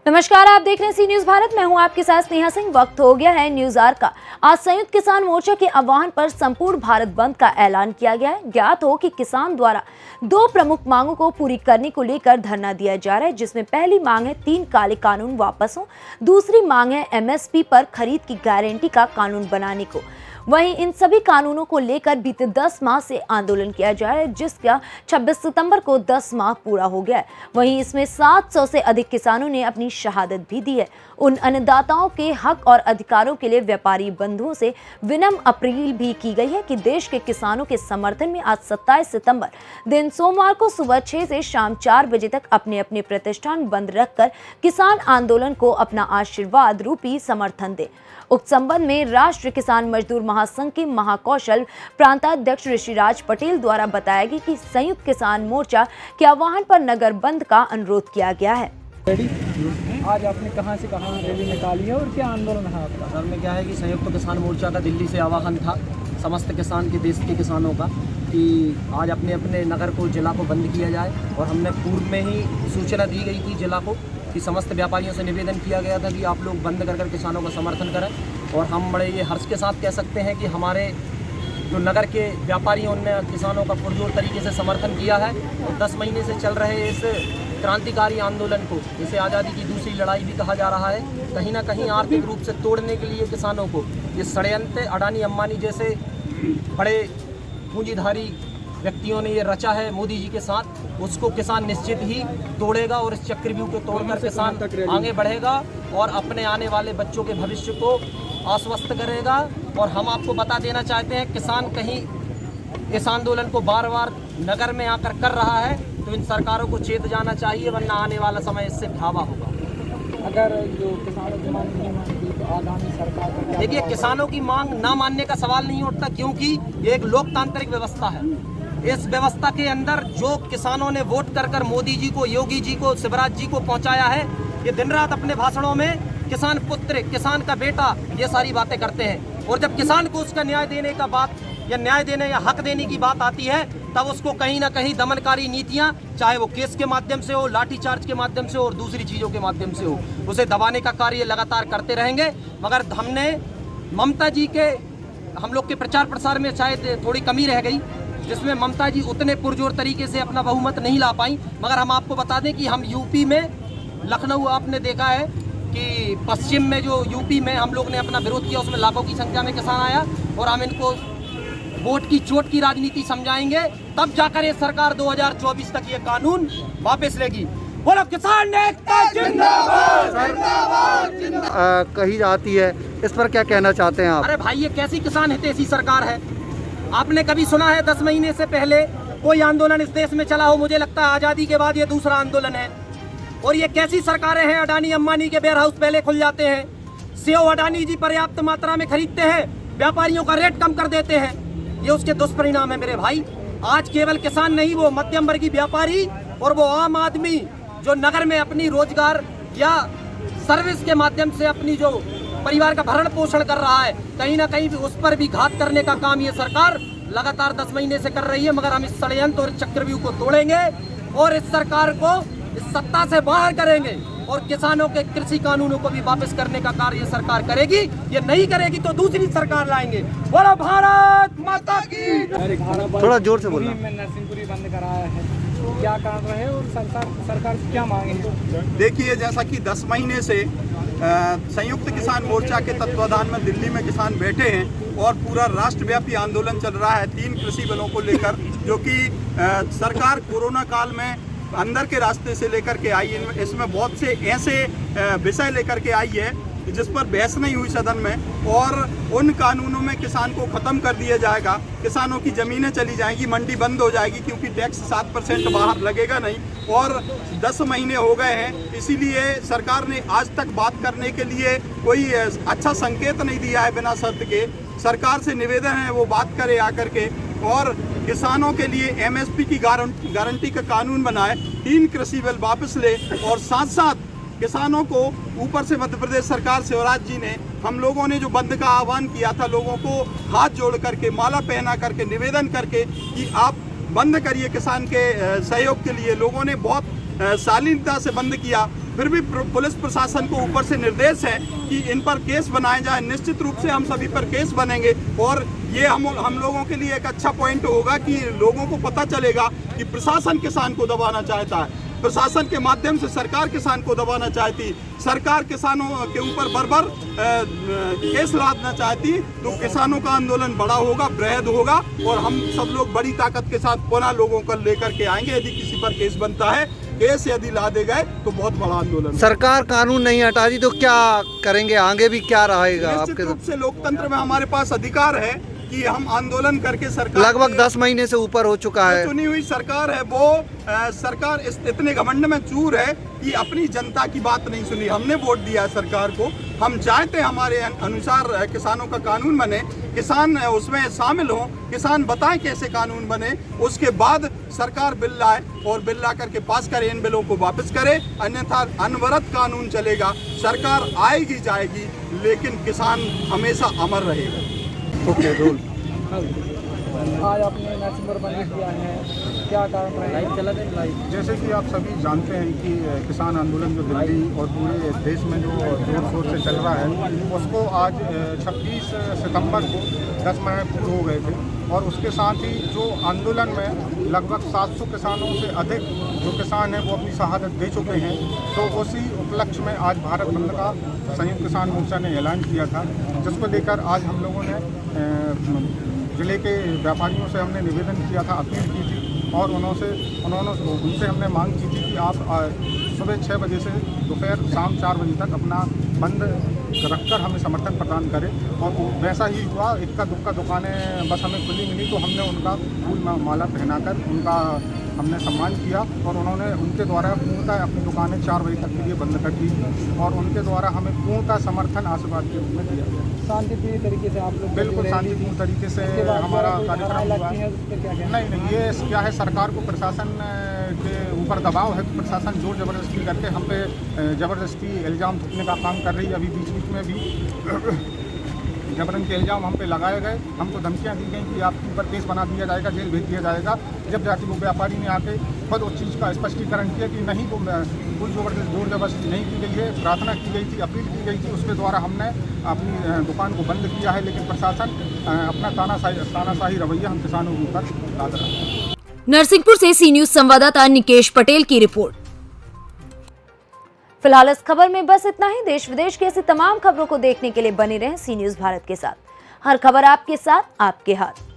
नमस्कार, आप देख रहे हैं सी न्यूज भारत। मैं हूं आपके साथ स्नेहा सिंह। वक्त हो गया है न्यूज आवर का। आज संयुक्त किसान मोर्चा के आह्वान पर संपूर्ण भारत बंद का ऐलान किया गया है। ज्ञात हो कि किसान द्वारा दो प्रमुख मांगों को पूरी करने को लेकर धरना दिया जा रहा है, जिसमें पहली मांग है 3 काले कानून वापस हो, दूसरी मांग है एमएसपी पर खरीद की गारंटी का कानून बनाने को। वहीं इन सभी कानूनों को लेकर बीते 10 माह से आंदोलन किया जा रहा है, जिसका 26 सितंबर को 10 माह पूरा हो गया है। वहीं इसमें 700 से अधिक किसानों ने अपनी शहादत भी दी है। उन अन्नदाताओं के हक और अधिकारों के लिए व्यापारी बंधुओं से विनम्र अपील भी की गई है कि देश के किसानों के समर्थन में आज 27 सितंबर दिन सोमवार को सुबह 6 से शाम 4 बजे तक अपने अपने प्रतिष्ठान बंद रखकर किसान आंदोलन को अपना आशीर्वाद रूपी समर्थन दे। उक्त संबंध में राष्ट्रीय किसान मजदूर महासंघ के महाकौशल प्रांताध्यक्ष ऋषिराज पटेल द्वारा बताया गया कि संयुक्त किसान मोर्चा के आह्वान पर नगर बंद का अनुरोध किया गया है। आज आपने कहां से कहां रैली निकाली है और क्या आंदोलन है आपका? असल में क्या है कि संयुक्त किसान मोर्चा का दिल्ली से आह्वान था समस्त किसान के देश के किसानों का कि आज अपने अपने नगर को जिला को बंद किया जाए। और हमने पूर्व में ही सूचना दी गई थी जिला को कि समस्त व्यापारियों से निवेदन किया गया था कि आप लोग बंद कर किसानों का समर्थन करें। और हम बड़े ये हर्ष के साथ कह सकते हैं कि हमारे जो नगर के व्यापारियों ने किसानों का पुरजोर तरीके से समर्थन किया है। और 10 महीने से चल रहे इस क्रांतिकारी आंदोलन को, जिसे आज़ादी की दूसरी लड़ाई भी कहा जा रहा है, कहीं ना कहीं आर्थिक रूप से तोड़ने के लिए किसानों को ये षड्यंत्र अडानी अंबानी जैसे बड़े पूंजीधारी व्यक्तियों ने ये रचा है मोदी जी के साथ, उसको किसान निश्चित ही तोड़ेगा। और इस चक्रव्यूह को तोड़कर किसान आगे बढ़ेगा और अपने आने वाले बच्चों के भविष्य को आश्वस्त करेगा। और हम आपको बता देना चाहते हैं, किसान कहीं इस आंदोलन को बार बार नगर में आकर कर रहा है तो इन सरकारों को चेत जाना चाहिए, वरना आने वाला समय इससे भयावह होगा। अगर जो किसानों की मांग नहीं मानती तो आगामी सरकार को देखिए, किसानों की मांग ना मानने का सवाल नहीं उठता, क्योंकि ये एक लोकतांत्रिक व्यवस्था है। इस व्यवस्था के अंदर जो किसानों ने वोट कर मोदी जी को, योगी जी को, शिवराज जी को पहुंचाया है, ये दिन रात अपने भाषणों में किसान पुत्र, किसान का बेटा, ये सारी बातें करते हैं। और जब किसान को उसका न्याय देने का बात या न्याय देने या हक देने की बात आती है, तब उसको कहीं ना कहीं दमनकारी नीतियां, चाहे वो केस के माध्यम से हो, लाठीचार्ज के माध्यम से हो और दूसरी चीज़ों के माध्यम से हो, उसे दबाने का कार्य लगातार करते रहेंगे। मगर हमने ममता जी के, हम लोग के प्रचार प्रसार में शायद थोड़ी कमी रह गई, जिसमें ममता जी उतने पुरजोर तरीके से अपना बहुमत नहीं ला पाई। मगर हम आपको बता दें कि हम यूपी में, लखनऊ आपने देखा है कि पश्चिम में जो यूपी में हम लोग ने अपना विरोध किया, उसमें लाखों की संख्या में किसान आया। और हम इनको वोट की चोट की राजनीति समझाएंगे, तब जाकर ये सरकार 2024 तक ये कानून वापस लेगी। बोलो किसान नेता जिंदाबाद, जिंदाबाद, जिंदाबाद। कही जाती है, इस पर क्या कहना चाहते हैं आप? अरे भाई, ये कैसी किसान हितैषी सरकार है? आपने कभी सुना है 10 महीने से पहले कोई आंदोलन इस देश में चला हो? मुझे लगता है आज़ादी के बाद ये दूसरा आंदोलन है। और ये कैसी सरकारें हैं? अडानी अंबानी के वेयर हाउस पहले खुल जाते हैं, सेव अडानी जी पर्याप्त मात्रा में खरीदते हैं, व्यापारियों का रेट कम कर देते हैं। ये उसके दुष्परिणाम है मेरे भाई। आज केवल किसान नहीं, वो मध्यम वर्गीय व्यापारी और वो आम आदमी जो नगर में अपनी रोजगार या सर्विस के माध्यम से अपनी जो परिवार का भरण पोषण कर रहा है, कहीं ना कहीं भी उस पर भी घात करने का काम ये सरकार लगातार 10 महीने से कर रही है। मगर हम इस षड्यंत्र और चक्रव्यूह को तोड़ेंगे और इस सरकार को इस सत्ता से बाहर करेंगे और किसानों के कृषि कानूनों को भी वापस करने का कार्य सरकार करेगी। ये नहीं करेगी तो दूसरी सरकार लाएंगे। बोलो भारत माता की। थोड़ा जोर से बोलना। में नरसिंहपुरी बंद कराया है, क्या कारण रहे और सरकार से क्या मांगे? देखिए, जैसा कि 10 महीने से संयुक्त किसान मोर्चा के तत्वाधान में दिल्ली में किसान बैठे हैं और पूरा राष्ट्रव्यापी आंदोलन चल रहा है 3 कृषि बिलों को लेकर, जो कि सरकार कोरोना काल में अंदर के रास्ते से लेकर के आई है। इसमें बहुत से ऐसे विषय लेकर के आई है जिस पर बहस नहीं हुई सदन में, और उन कानूनों में किसान को ख़त्म कर दिया जाएगा। किसानों की ज़मीनें चली जाएंगी, मंडी बंद हो जाएगी, क्योंकि टैक्स 7% बाहर लगेगा नहीं। और 10 महीने हो गए हैं, इसीलिए सरकार ने आज तक बात करने के लिए कोई अच्छा संकेत नहीं दिया है। बिना शर्त के सरकार से निवेदन है वो बात करे आकर के, और किसानों के लिए एमएसपी की गारंटी का कानून बनाए, 3 कृषि बिल वापस ले, और साथ साथ किसानों को ऊपर से मध्य प्रदेश सरकार, शिवराज जी ने, हम लोगों ने जो बंद का आह्वान किया था, लोगों को हाथ जोड़ करके, माला पहना करके, निवेदन करके कि आप बंद करिए किसान के सहयोग के लिए, लोगों ने बहुत शालीनता से बंद किया। फिर भी पुलिस प्रशासन को ऊपर से निर्देश है कि इन पर केस बनाए जाए। निश्चित रूप से हम सभी पर केस बनेंगे और ये हम लोगों के लिए एक अच्छा पॉइंट होगा कि लोगों को पता चलेगा कि प्रशासन किसान को दबाना चाहता है, प्रशासन के माध्यम से सरकार किसान को दबाना चाहती, सरकार किसानों के ऊपर बर्बर केस लादना चाहती, तो किसानों का आंदोलन बड़ा होगा, बृहद होगा और हम सब लोग बड़ी ताकत के साथ पुनः लोगों को लेकर के आएंगे। यदि किसी पर केस बनता है, केस यदि लादे गए तो बहुत बड़ा आंदोलन। सरकार कानून नहीं हटा दी तो क्या करेंगे, आगे भी क्या रहेगा निश्चित आपके? रूप से लोकतंत्र में हमारे पास अधिकार है कि हम आंदोलन करके सरकार, लगभग 10 महीने से ऊपर हो चुका है, चुनी हुई सरकार है वो सरकार इतने घमंड में चूर है कि अपनी जनता की बात नहीं सुनी। हमने वोट दिया है सरकार को, हम चाहते हमारे अनुसार किसानों का कानून बने, किसान उसमें शामिल हो, किसान बताएं कैसे कानून बने, उसके बाद सरकार बिल लाए और बिल ला करके पास करे, इन बिलों को वापस करे, अन्यथा अनवरत कानून चलेगा। सरकार आएगी जाएगी लेकिन किसान हमेशा अमर रहेगा। Okay roll. आज आपने नरसिंहपुर बंद किया है, क्या कारण रहा? जैसे कि आप सभी जानते हैं कि किसान आंदोलन जो दिल्ली और पूरे देश में जो जोर शोर से चल रहा है, उसको आज 26 सितंबर को 10 महीने पूरे हो गए थे और उसके साथ ही जो आंदोलन में लगभग 700 किसानों से अधिक जो किसान हैं वो अपनी शहादत दे चुके हैं। तो उसी उपलक्ष्य में आज भारत बंद का संयुक्त किसान मोर्चा ने ऐलान किया था, जिसको लेकर आज हम लोगों ने जिले के व्यापारियों से हमने निवेदन किया था, अपील की थी और उनसे हमने मांग की थी कि आप सुबह 6 बजे से दोपहर शाम 4 बजे तक अपना बंद रखकर हमें समर्थन प्रदान करें। और वैसा ही हुआ, इक्का दुक्का दुकानें बस हमें खुली मिली तो हमने उनका फूल माला पहनाकर उनका हमने सम्मान किया और उन्होंने उनके द्वारा पूर्णतः अपनी दुकानें 4 बजे तक के लिए बंद कर दी और उनके द्वारा हमें पूर्णतः समर्थन आशीर्वाद के रूप में दिया गया। शांतिपूर्ण तरीके से आप लोग बिल्कुल शांतिपूर्ण तरीके से हमारा कार्यक्रम हुआ। नहीं, ये क्या है, सरकार को प्रशासन के ऊपर दबाव है तो प्रशासन जोर जबरदस्ती करके हम पे ज़बरदस्ती इल्ज़ाम थोपने का काम कर रही है। अभी बीच में भी जबरन के इल्ज़ाम हम पे लगाए गए, हमको धमकियाँ दी गई कि आपके ऊपर केस बना दिया जाएगा, जेल भेज दिया जाएगा। जब जाके वो व्यापारी ने आके खुद उस चीज़ का स्पष्टीकरण किया कि नहीं, वो कोई जोर जबरदस्ती नहीं की गई है, प्रार्थना की गई थी, अपील की गई थी, उसके द्वारा हमने अपनी दुकान को बंद किया है। लेकिन प्रशासन अपना तानाशाही रवैया हम किसानों के ऊपर लाद रहा है। नरसिंहपुर से सी न्यूज संवाददाता निकेश पटेल की रिपोर्ट। फिलहाल इस खबर में बस इतना ही। देश विदेश की ऐसी तमाम खबरों को देखने के लिए बने रहें सी न्यूज भारत के साथ। हर खबर आपके साथ, आपके हाथ।